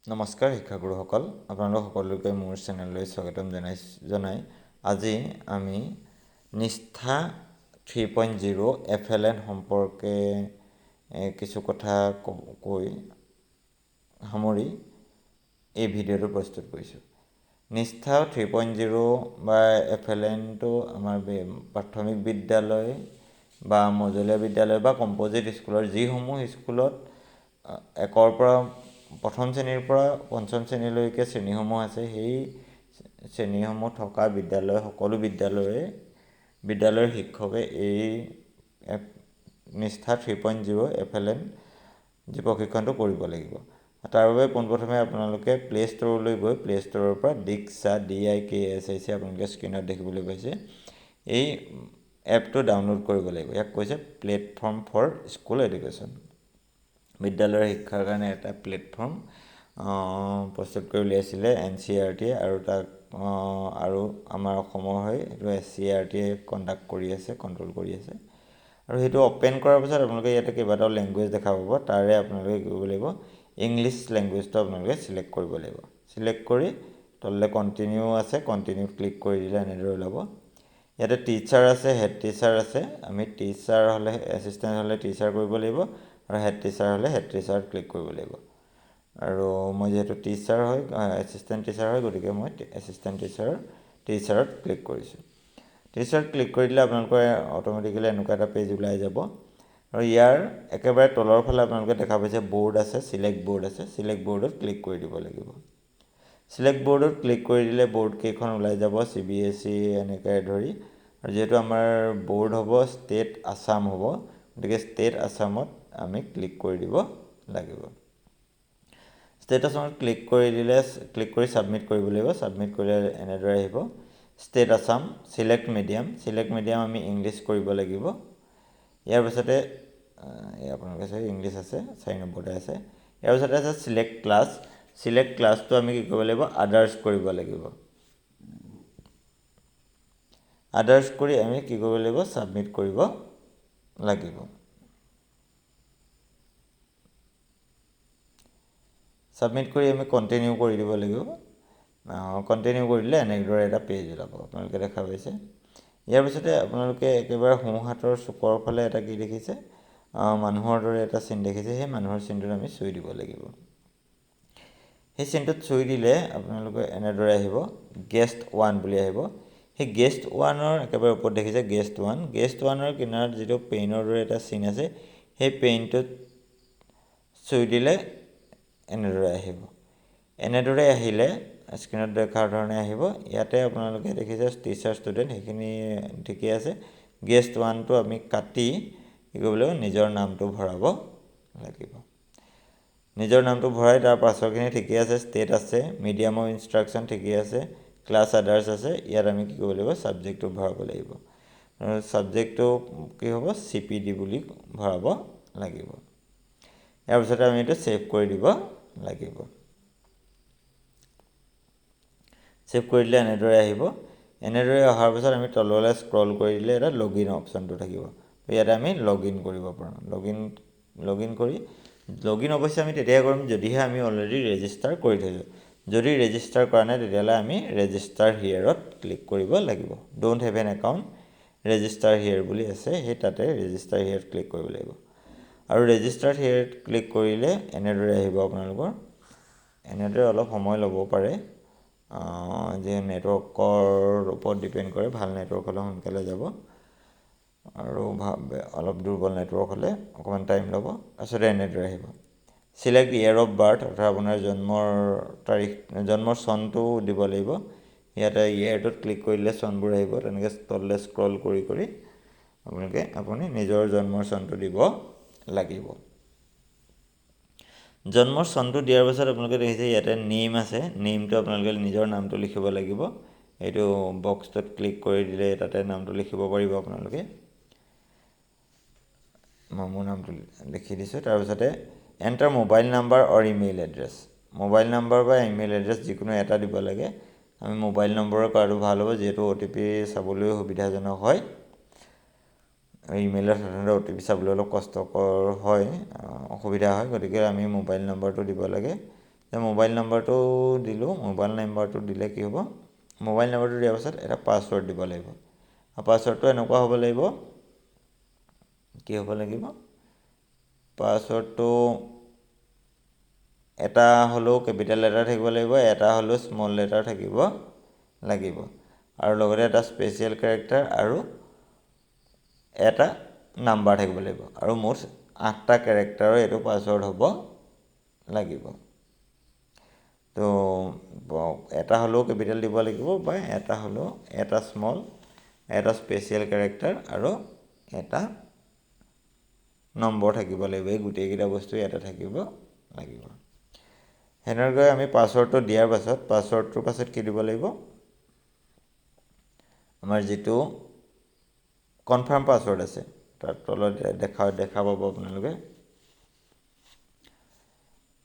নমস্কাৰ শিক্ষাগুৰুসকল, আপোনালোক সকলোকে মোৰ চেনেললৈ স্বাগতম জনাই আজি আমি নিষ্ঠা 3.0 FLN সম্পৰ্কে কিছু কথা কৈ সামৰি এই ভিডিঅ'টো প্ৰস্তুত কৰিছোঁ। নিষ্ঠা 3.0 বা FLNটো আমাৰ প্ৰাথমিক বিদ্যালয় বা মজলীয়া বিদ্যালয় বা কম্পজিট স্কুলৰ যিসমূহ স্কুলত একৰ পৰা প্ৰথম শ্ৰেণীৰ পৰা পঞ্চম শ্ৰেণীলৈকে শ্ৰেণীসমূহ আছে, সেই শ্ৰেণীসমূহ থকা বিদ্যালয় সকলো বিদ্যালয়ৰ শিক্ষকে এই নিষ্ঠা 3.0 FLN যি প্ৰশিক্ষণটো কৰিব লাগিব। তাৰ বাবে পোনপ্ৰথমে আপোনালোকে প্লে' ষ্ট'ৰলৈ গৈ প্লে' ষ্ট'ৰৰ পৰা দীক্ষা DIKSIC আপোনালোকে স্ক্ৰীণত দেখিবলৈ পাইছে, এই এপটো ডাউনলোড কৰিব লাগিব। ইয়াক কৈছে প্লেটফৰ্ম ফৰ স্কুল এডুকেশ্যন। বিদ্যালয়ৰ শিক্ষাৰ কাৰণে এটা প্লেটফৰ্ম প্ৰস্তুত কৰি উলিয়াইছিলে NCERT আৰু আমাৰ অসমৰ হৈ এইটো SCERT কণ্ট্ৰল কৰি আছে। আৰু সেইটো অ'পেন কৰাৰ পিছত আপোনালোকে ইয়াতে কেইবাটাও লেংগুৱেজ দেখা পাব। তাৰে আপোনালোকে কি কৰিব লাগিব, ইংলিছ লেংগুৱেজটো আপোনালোকে চিলেক্ট কৰিব লাগিব। চিলেক্ট কৰি তললৈ কণ্টিনিউ আছে, কণ্টিনিউত ক্লিক কৰি দিলে এনেদৰে ওলাব। ইয়াতে টিচাৰ আছে, হেড টিচাৰ আছে। আমি টিচাৰ হ'লে এছিষ্টেণ্ট হ'লে টিচাৰ কৰিব লাগিব, আৰু হেড টিচাৰ হ'লে হেড টিচাৰত ক্লিক কৰিব লাগিব। আৰু মই যিহেতু এছিষ্টেণ্ট টিচাৰ হয়, গতিকে মই এছিষ্টেণ্ট টিচাৰত ক্লিক কৰিছোঁ। টিচাৰত ক্লিক কৰি দিলে আপোনালোকৰ অট'মেটিকেলি এনেকুৱা এটা পেজ ওলাই যাব। আৰু ইয়াৰ একেবাৰে তলৰ ফালে আপোনালোকে দেখা পাইছে বৰ্ড আছে, চিলেক্ট বৰ্ড আছে। চিলেক্ট বৰ্ডত ক্লিক কৰি দিব লাগিব। চিলেক্ট বৰ্ডত ক্লিক কৰি দিলে বৰ্ড কেইখন ওলাই যাব, CBSE এনেকৈ ধৰি। আৰু যিহেতু আমাৰ বৰ্ড হ'ব ষ্টেট আছাম হ'ব, গতিকে ষ্টেট আছামত আমি ক্লিক কৰি দিব লাগিব। ষ্টেট আছামত ক্লিক কৰি ছাবমিট কৰিব লাগিব। ছাবমিট কৰিলে এনেদৰে আহিব ষ্টেট আছাম, চিলেক্ট মিডিয়াম আমি ইংলিছ কৰিব লাগিব। ইয়াৰ পিছতে আপোনালোকে চাই ইংলিছ আছে, 4 নম্বৰতে আছে। ইয়াৰ পিছতে আছে চিলেক্ট ক্লাছটো আমি কি কৰিব লাগিব, আদাৰ্ছ কৰিব লাগিব। আদাৰ্ছ কৰি আমি কি কৰিব লাগিব, ছাবমিট কৰিব লাগিব। ছাবমিট কৰি আমি কণ্টিনিউ কৰি দিব লাগিব। কণ্টিনিউ কৰি দিলে এনেদৰে এটা পেজ ওলাব, আপোনালোকে দেখা পাইছে। ইয়াৰ পিছতে আপোনালোকে একেবাৰে সোঁহাতৰ চুকৰ ফালে এটা কি দেখিছে, মানুহৰ দৰে এটা চিন দেখিছে। সেই মানুহৰ চিনটোত আমি চুই দিব লাগিব। সেই চিনটোত চুই দিলে আপোনালোকে এনেদৰে আহিব, গেষ্ট 1 বুলি আহিব। সেই গেষ্ট 1ৰ একেবাৰে ওপৰত দেখিছে গেষ্ট 1ৰ কিনাৰত যিটো পেইনৰ দৰে এটা চিন আছে, সেই পেইনটোত চুই দিলে এনেদৰে আহিব। এনেদৰে আহিলে স্ক্ৰীণত দেখাৰ ধৰণে আহিব। ইয়াতে আপোনালোকে দেখিছে টিচাৰ ষ্টুডেণ্ট, সেইখিনি ঠিকেই আছে। গেষ্ট 1টো আমি কাটি কি কৰিব লাগিব, নিজৰ নামটো ভৰাব লাগিব। নিজৰ নামটো ভৰাই তাৰ পাছৰখিনি ঠিকেই আছে, ষ্টেট আছে, মিডিয়াম অফ ইনষ্ট্ৰাকশ্যন ঠিকেই আছে, ক্লাছ আদাৰ্ছ আছে। ইয়াত আমি কি কৰিব লাগিব, ছাবজেক্টটো ভৰাব লাগিব। আৰু ছাবজেক্টটো কি হ'ব, CPD বুলি ভৰাব লাগিব। ইয়াৰ পিছতে আমি এইটো ছেভ কৰি দিব লাগিব। ছেভ কৰি দিলে এনেদৰে আহিব। এনেদৰে অহাৰ পিছত আমি তললৈ স্ক্ৰল কৰি দিলে এটা লগইন অপশ্যনটো থাকিব। ইয়াতে আমি লগইন কৰিব পাৰোঁ। লগইন অৱশ্যে আমি তেতিয়াই কৰিম যদিহে আমি অলৰেডি ৰেজিষ্টাৰ কৰি থৈছোঁ। যদি ৰেজিষ্টাৰ কৰা নাই, তেতিয়াহ'লে আমি ৰেজিষ্টাৰ হিয়েৰত ক্লিক কৰিব লাগিব। Don't have N account, register here বুলি আছে, সেই তাতে ৰেজিষ্টাৰ হিয়েৰত ক্লিক কৰিব লাগিব। আৰু ৰেজিষ্টাৰ হিয়েৰত ক্লিক কৰিলে এনেদৰে আহিব আপোনালোকৰ। এনেদৰে অলপ সময় ল'ব পাৰে, যি নেটৱৰ্কৰ ওপৰত ডিপেণ্ড কৰে। ভাল নেটৱৰ্ক হ'লে সোনকালে যাব, আৰু অলপ দুৰ্বল নেটৱৰ্ক হ'লে অকণমান টাইম ল'ব। তাৰপিছতে এনেদৰে আহিব চিলেক্ট ইয়েৰ অফ বাৰ্থ, অৰ্থাৎ আপোনাৰ জন্মৰ চনটো দিব লাগিব। ইয়াতে ইয়েৰটোত ক্লিক কৰিলে চনবোৰ আহিব। তেনেকৈ তললৈ স্ক্ৰল কৰি আপুনি নিজৰ জন্মৰ চনটো দিব লাগিব। জন্মৰ চনটো দিয়াৰ পাছত আপোনালোকে দেখিছে ইয়াতে নেইম আছে। নেইমটো আপোনালোকে নিজৰ নামটো লিখিব লাগিব। এইটো বক্সটোত ক্লিক কৰি দিলে তাতে নামটো লিখিব পাৰিব আপোনালোকে। মই মোৰ নামটো লিখি দিছোঁ। তাৰপিছতে এণ্টাৰ মোবাইল নাম্বাৰ অৰ ইমেইল এড্ৰেছ। মোবাইল নাম্বাৰ বা ইমেইল এড্ৰেছ যিকোনো এটা দিব লাগে। আমি মোবাইল নম্বৰৰ কৰাটো ভাল হ'ব, যিহেতু OTP চাবলৈও সুবিধাজনক হয়। ইমেইলত সাধাৰণতে OTP চাবলৈ অলপ কষ্টকৰ হয়, অসুবিধা হয়। গতিকে আমি মোবাইল নম্বৰটো দিব লাগে। মোবাইল নাম্বাৰটো দিলোঁ। মোবাইল নাম্বাৰটো দিলে কি হ'ব, মোবাইল নাম্বাৰটো দিয়াৰ পাছত এটা পাছৱৰ্ড দিব লাগিব। আৰু পাছৱৰ্ডটো এনেকুৱা হ'ব লাগিব, কি হ'ব লাগিব, পাছৱৰ্ডটো এটা হ'লেও কেপিটেল লেটাৰ থাকিব লাগিব, এটা হ'লেও স্মল লেটাৰ থাকিব লাগিব, আৰু লগতে এটা স্পেচিয়েল কেৰেক্টাৰ আৰু এটা নাম্বাৰ থাকিব লাগিব, আৰু মুঠ 8টা কেৰেক্টাৰৰ এইটো পাছৱৰ্ড হ'ব লাগিব। তো এটা হ'লেও কেপিটেল দিব লাগিব, বা এটা হ'লেও এটা স্মল, এটা স্পেচিয়েল কেৰেক্টাৰ আৰু এটা নম্বৰ থাকিব লাগিব। এই গোটেইকেইটা বস্তু ইয়াতে থাকিব লাগিব। সেনেকৈ আমি পাছৱৰ্ডটো দিয়াৰ পাছত, পাছৱৰ্ডটোৰ পাছত কি দিব লাগিব, আমাৰ যিটো কনফাৰ্ম পাছৱৰ্ড আছে, তাৰ তলত দেখা পাব আপোনালোকে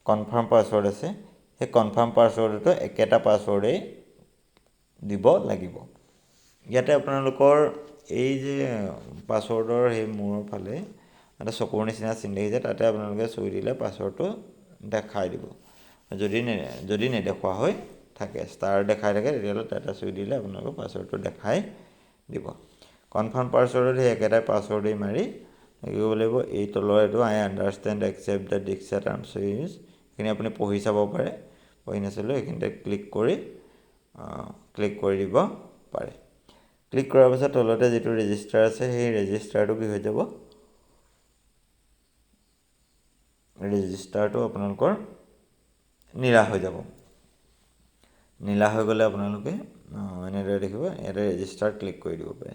কনফাৰ্ম পাছৱৰ্ড আছে। সেই কনফাৰ্ম পাছৱৰ্ডটো একেটা পাছৱৰ্ডেই দিব লাগিব। ইয়াতে আপোনালোকৰ এই যে পাছৱৰ্ডৰ সেই মূৰৰ ফালে এটা চকুৰ নিচিনা চিন দেখিছে, তাতে আপোনালোকে চুই দিলে পাছৱৰ্ডটো দেখাই দিব। যদি নেদেখুৱা হৈ থাকে, ষ্টাৰ দেখাই থাকে, তেতিয়াহ'লে তাতে চুই দিলে আপোনালোকৰ পাছৱৰ্ডটো দেখাই দিব। কনফাৰ্ম পাছৱৰ্ডত সেই একেটাই পাছৱৰ্ডেই মাৰি থাকিব লাগিব। এই তলৰ এইটো I understand except the diksha terms use, সেইখিনি আপুনি পঢ়ি চাব পাৰে। পঢ়ি নাচালেও সেইখিনিতে ক্লিক কৰি দিব পাৰে। ক্লিক কৰাৰ পাছত তলতে যিটো ৰেজিষ্টাৰ আছে, সেই ৰেজিষ্টাৰটো কি হৈ যাব, ৰেজিষ্টাৰটো আপোনালোকৰ নীলা হৈ যাব। নীলা হৈ গ'লে আপোনালোকে এনেদৰে দেখিব, ইয়াতে ৰেজিষ্টাৰ ক্লিক কৰি দিব পাৰে।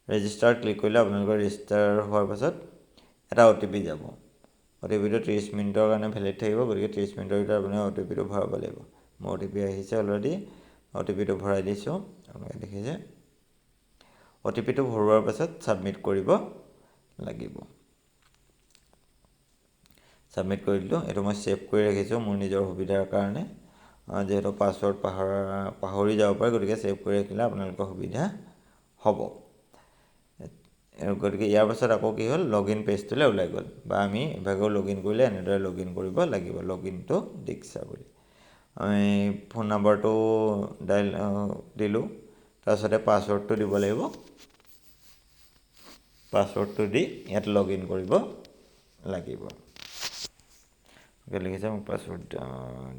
ৰেজিষ্টাৰ ক্লিক কৰিলে আপোনালোকৰ ৰেজিষ্টাৰ হোৱাৰ পাছত এটা OTP যাব। OTPটো 30 মিনিটৰ কাৰণে ভেলিড থাকিব, গতিকে 30 মিনিটৰ ভিতৰত আপুনি OTPটো ভৰাব লাগিব। মোৰ OTP আহিছে অলৰেডি, OTPটো ভৰাই দিছোঁ, আপোনালোকে দেখিছে। OTPটো ভৰোৱাৰ পাছত ছাবমিট কৰিব লাগিব। ছাবমিট কৰি দিলোঁ। এইটো মই ছেভ কৰি ৰাখিছোঁ মোৰ নিজৰ সুবিধাৰ কাৰণে, যিহেতু পাছৱৰ্ড পাহৰি যাব পাৰে, গতিকে ছেভ কৰি ৰাখিলে আপোনালোকৰ সুবিধা হ'ব। গতিকে ইয়াৰ পাছত আকৌ কি হ'ল, লগ ইন পেজটোলৈ ওলাই গ'ল, বা আমি ইভাগেও লগ ইন কৰিলে এনেদৰে লগ ইন কৰিব লাগিব, লগ ইন টু দীক্ষা বুলি। আমি ফোন নাম্বাৰটো দিলোঁ, তাৰপিছতে পাছৱৰ্ডটো দিব লাগিব। পাছৱৰ্ডটো দি ইয়াত লগ ইন কৰিব লাগিব। লিখিছে মোক পাছৱৰ্ড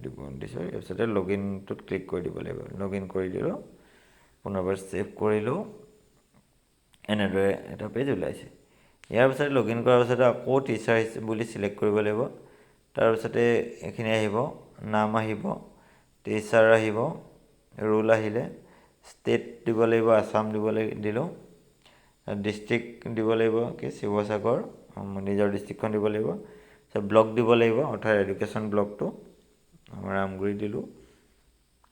দিব দিছোঁ, তাৰপিছতে লগ ইনটোত ক্লিক কৰি দিব লাগিব। লগ ইন কৰি দিলোঁ, পুনৰবাৰ ছেভ কৰিলোঁ, এনেদৰে এটা পেজ ওলাইছে। ইয়াৰ পিছতে লগ ইন কৰাৰ পিছতে আকৌ টিচাৰ বুলি চিলেক্ট কৰিব লাগিব। তাৰপিছতে এইখিনি আহিব, নাম আহিব, টিচাৰ আহিব, ৰোল আহিলে, ষ্টেট দিব লাগিব, আছাম দিলোঁ, ডিষ্ট্ৰিক্ট দিব লাগিব কি শিৱসাগৰ, নিজৰ ডিষ্ট্ৰিক্টখন দিব লাগিব। ব্লক দিব লাগিব, অৰ্থাৎ এডুকেশ্যন ব্লকটো আমাৰ আমগুৰি দিলোঁ।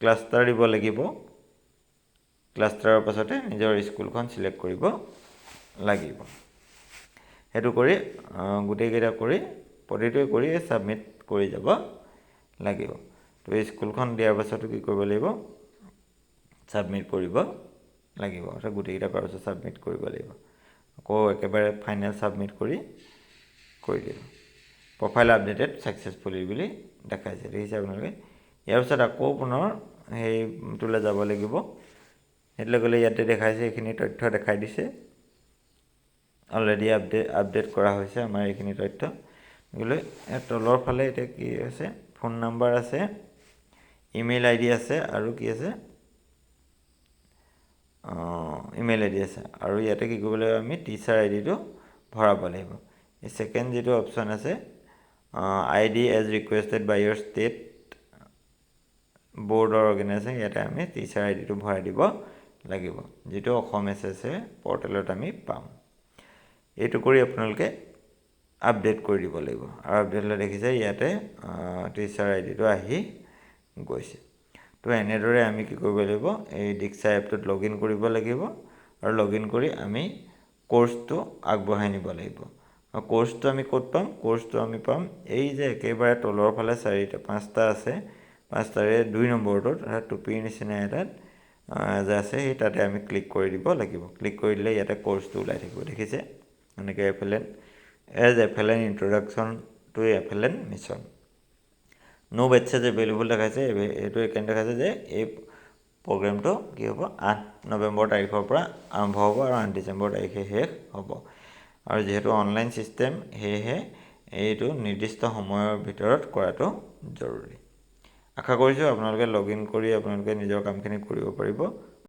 ক্লাষ্টাৰ দিব লাগিব, ক্লাষ্টাৰৰ পাছতে নিজৰ স্কুলখন চিলেক্ট কৰিব লাগিব। সেইটো কৰি গোটেইকেইটা কৰি প্ৰতিটোৱে কৰি ছাবমিট কৰি যাব লাগিব। তো এই স্কুলখন দিয়াৰ পাছতো কি কৰিব লাগিব, ছাবমিট কৰিব লাগিব, অৰ্থাৎ গোটেইকেইটা কৰাৰ পাছত ছাবমিট কৰিব লাগিব। আকৌ একেবাৰে ফাইনেল ছাবমিট কৰি দিলোঁ। প্ৰফাইল আপডেটেড ছাকচেছফুলি বুলি দেখাইছে, দেখিছে আপোনালোকে। ইয়াৰ পিছত আকৌ পুনৰ সেইটোলৈ যাব লাগিব। সেইটোলৈ গ'লে ইয়াতে দেখাইছে, এইখিনি তথ্য দেখাই দিছে, অলৰেডি আপডেট কৰা হৈছে আমাৰ এইখিনি তথ্য। গ'লে ইয়াৰ তলৰ ফালে এতিয়া কি আছে, ফোন নাম্বাৰ আছে, ইমেইল ID আছে, আৰু কি আছে, ইমেইল ID আছে, আৰু ইয়াতে কি কৰিব লাগিব, আমি টিচাৰ IDটো ভৰাব লাগিব। এই ছেকেণ্ড যিটো অপশ্যন আছে, ID এজ ৰিকুৱেষ্টেড বাই ইয়ৰ ষ্টেট বৰ্ড অৰ অৰ্গেনাইজেশ্যন, ইয়াতে আমি টিচাৰ IDটো ভৰাই দিব লাগিব, যিটো অসম SSA পৰ্টেলত আমি পাম। এইটো কৰি আপোনালোকে আপডেট কৰি দিব লাগিব, আৰু আপডেট হ'লে দেখিছে ইয়াতে টিচাৰ IDটো আহি গৈছে। তো এনেদৰে আমি কি কৰিব লাগিব, এই দীক্ষা এপটোত লগ ইন কৰিব লাগিব, আৰু লগ ইন কৰি আমি কোৰ্চটো আগবঢ়াই নিব লাগিব। আৰু কোৰ্চটো আমি ক'ত পাম, কোৰ্চটো আমি পাম এই যে একেবাৰে তলৰ ফালে 5টা আছে, 5টাৰে 2 নম্বৰটোত টুপিৰ নিচিনা এটাত যে আছে, সেই তাতে আমি ক্লিক কৰি দিব লাগিব। ক্লিক কৰি দিলে ইয়াতে কোৰ্চটো ওলাই থাকিব, দেখিছে এনেকৈ FLN introduction to FLN mission. No message available দেখাইছে। এইটো এইকাৰণে দেখাইছে যে এই প্ৰগ্ৰেমটো কি হ'ব 8 নৱেম্বৰ তাৰিখৰ পৰা আৰম্ভ হ'ব আৰু 8 ডিচেম্বৰ তাৰিখে শেষ হ'ব। আৰু যিহেতু অনলাইন ছিষ্টেম সেয়েহে এইটো নিৰ্দিষ্ট সময়ৰ ভিতৰত কৰাটো জৰুৰী। আশা কৰিছোঁ আপোনালোকে লগ ইন কৰি আপোনালোকে নিজৰ কামখিনি কৰিব পাৰিব।